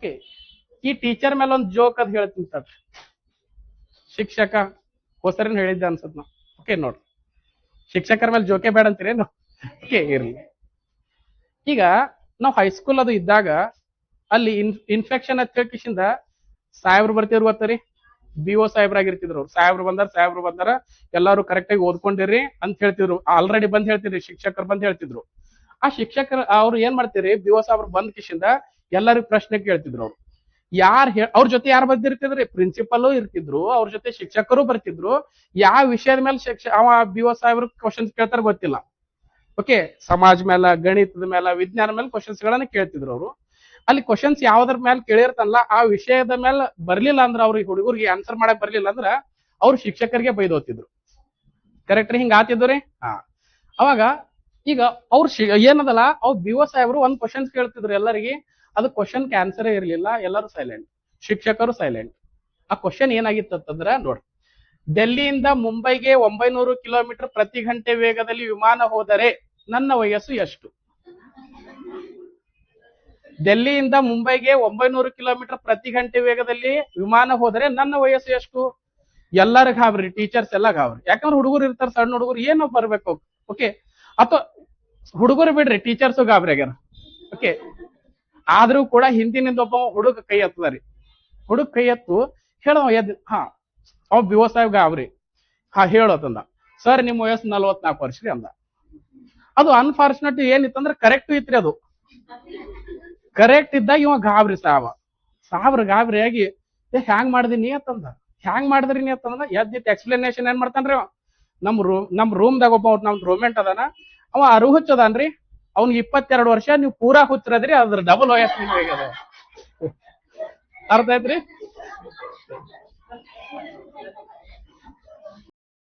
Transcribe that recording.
Okay, ಈ teacher ಮೇಲೆ ಒಂದು ಜೋಕ್ ಅದ್ ಹೇಳ್ತೀನಿ ಸರ್. ಶಿಕ್ಷಕ ಹೊಸರನ್ ಹೇಳಿದ್ದೆ ಅನ್ಸತ್ ನಾವು. ಓಕೆ ನೋಡ್ರಿ, ಶಿಕ್ಷಕರ ಮೇಲೆ ಜೋಕೆ ಬೇಡ ಅಂತೀರೇನು? ಓಕೆ ಇರ್ಲಿ. ಈಗ ನಾವು ಹೈಸ್ಕೂಲ್ ಅದು ಇದ್ದಾಗ ಅಲ್ಲಿ ಇನ್ಫೆಕ್ಷನ್ ಹತ್ತಿಂದ ಸಾಹೇಬ್ರು ಬರ್ತಿದ್ರು ಗೊತ್ತರಿ, BO ಸಾಹೇಬ್ರಾಗಿರ್ತಿದ್ರು. ಸಾಹೇಬ್ರು ಬಂದಾರ ಎಲ್ಲಾರು ಕರೆಕ್ಟ್ ಆಗಿ ಓದ್ಕೊಂಡಿರಿ ಅಂತ ಹೇಳ್ತಿದ್ರು. ಆಲ್ರೆಡಿ ಬಂದ್ ಹೇಳ್ತಿದ್ರಿ, ಶಿಕ್ಷಕರು ಬಂದ್ ಹೇಳ್ತಿದ್ರು. ಆ ಶಿಕ್ಷಕರು ಅವ್ರು ಏನ್ ಮಾಡ್ತೀರಿ, BO ಸಾಹೇಬ್ರು ಬಂದ್ ಕಿಶಿಂದ ಎಲ್ಲರಿಗೂ ಪ್ರಶ್ನೆ ಕೇಳ್ತಿದ್ರು. ಅವ್ರು ಅವ್ರ ಜೊತೆ ಯಾರು ಬಂದಿರ್ತಿದ್ರಿ, ಪ್ರಿನ್ಸಿಪಲ್ ಇರ್ತಿದ್ರು, ಅವ್ರ ಜೊತೆ ಶಿಕ್ಷಕರು ಬರ್ತಿದ್ರು. ಯಾವ ವಿಷಯದ ಮೇಲೆ ಅವ BO ಸಾಹೇಬ್ರು ಕ್ವಶನ್ಸ್ ಕೇಳ್ತಾರ ಗೊತ್ತಿಲ್ಲ. ಓಕೆ, ಸಮಾಜ ಮೇಲೆ, ಗಣಿತದ ಮೇಲೆ, ವಿಜ್ಞಾನ ಮೇಲೆ ಕ್ವಶನ್ಸ್ ಗಳನ್ನ ಕೇಳ್ತಿದ್ರು. ಅವರು ಅಲ್ಲಿ ಕ್ವಶನ್ಸ್ ಯಾವ್ದ್ರ ಮೇಲೆ ಕೇಳಿರ್ತಲ್ಲ ಆ ವಿಷಯದ ಮೇಲೆ ಬರ್ಲಿಲ್ಲ ಅಂದ್ರ, ಅವ್ರಿಗೆ ಹುಡುಗರಿಗೆ ಆನ್ಸರ್ ಮಾಡಕ್ ಬರ್ಲಿಲ್ಲ ಅಂದ್ರ ಅವ್ರು ಶಿಕ್ಷಕರಿಗೆ ಬೈದು ಹೋಗ್ತಿದ್ರು. ಕರೆಕ್ಟ್ ರೀ? ಹಿಂಗ ಆತಿದ್ರಿ. ಅವಾಗ ಈಗ ಅವ್ರು ಏನದಲ್ಲ, ಅವ್ರು BO ಸಾಹೇಬ್ರು ಒಂದ್ ಕ್ವಶನ್ಸ್ ಕೇಳ್ತಿದ್ರು ಎಲ್ಲರಿಗೆ. ಅದು ಕ್ವಶನ್ಗೆ ಆನ್ಸರೇ ಇರ್ಲಿಲ್ಲ, ಎಲ್ಲರೂ ಸೈಲೆಂಟ್, ಶಿಕ್ಷಕರು ಸೈಲೆಂಟ್. ಆ ಕ್ವಶನ್ ಏನಾಗಿತ್ತಂದ್ರ ನೋಡ್ರಿ, ಡೆಲ್ಲಿಯಿಂದ ಮುಂಬೈಗೆ 900 ಕಿಲೋಮೀಟರ್ ಪ್ರತಿ ಗಂಟೆ ವೇಗದಲ್ಲಿ ವಿಮಾನ ಹೋದರೆ ನನ್ನ ವಯಸ್ಸು ಎಷ್ಟು? ಡೆಲ್ಲಿಯಿಂದ ಮುಂಬೈಗೆ 900 ಕಿಲೋಮೀಟರ್ ಪ್ರತಿ ಗಂಟೆ ವೇಗದಲ್ಲಿ ವಿಮಾನ ಹೋದರೆ ನನ್ನ ವಯಸ್ಸು ಎಷ್ಟು? ಎಲ್ಲರ ಗಾಬ್ರಿ, ಟೀಚರ್ಸ್ ಎಲ್ಲ ಗಾಬ್ರಿ. ಯಾಕಂದ್ರೆ ಹುಡುಗರು ಇರ್ತಾರ, ಸಣ್ಣ ಹುಡುಗರು ಏನೋ ಬರ್ಬೇಕು. ಓಕೆ, ಅಥವಾ ಹುಡುಗರು ಬಿಡ್ರಿ, ಟೀಚರ್ಸು ಗಾಬ್ರಿ ಆಗ್ಯಾರ. ಓಕೆ, ಆದ್ರೂ ಕೂಡ ಹಿಂದಿನಿಂದ ಒಬ್ಬ ಹುಡುಗ ಕೈ ಎತ್ತದಾರಿ. ಹುಡುಗ ಕೈ ಎತ್ತು ಹೇಳೋ ಅವ್ BO ಸಾಹೇಬ್ ಗಾಬ್ರಿ. ಹೇಳೋತಂದ, ಸರ್ ನಿಮ್ ವಯಸ್ಸು 44 ವರ್ಷ ರೀ ಅಂದ. ಅದು ಅನ್ಫಾರ್ಚುನೇಟ್ ಏನಿತ್ತಂದ್ರೆ ಕರೆಕ್ಟ್ ಇತ್ರಿ. ಅದು ಕರೆಕ್ಟ್ ಇದ್ದಾಗ ಇವ ಗಾಬ್ರಿ ಸಾಬ್ರ ಗಾಬ್ರಿ ಆಗಿ ಹ್ಯಾಂಗ್ ಮಾಡಿದಿನಿ ಅಂತಂದ. ಹ್ಯಾಂಗ್ ಮಾಡಿದ್ರಿ ನೀ ಅಂತಂದ ಎದ್ದಿತ್ತು ಎಕ್ಸ್ಪ್ಲನೇಷನ್ ಏನ್ ಮಾಡ್ತಾನ್ರಿ ಅವ. ನಮ್ ರೂಮ್ದಾಗ ಒಬ್ಬ ನಮ್ ರೂಮ್ಮೆಂಟ್ ಅದಾನ, ಅವ ಹುಚ್ಚದಾನ್ರಿ. ಅವ್ನಿಗೆ 22 ವರ್ಷ, ನೀವು ಪೂರಾ ಹುಚ್ಚರದ್ರಿ, ಅದ್ರ ಡಬಲ್ ವಯಸ್ಸು ನಿಮ್ಗೆ. ಅರ್ಥ ಆಯ್ತ್ರಿ?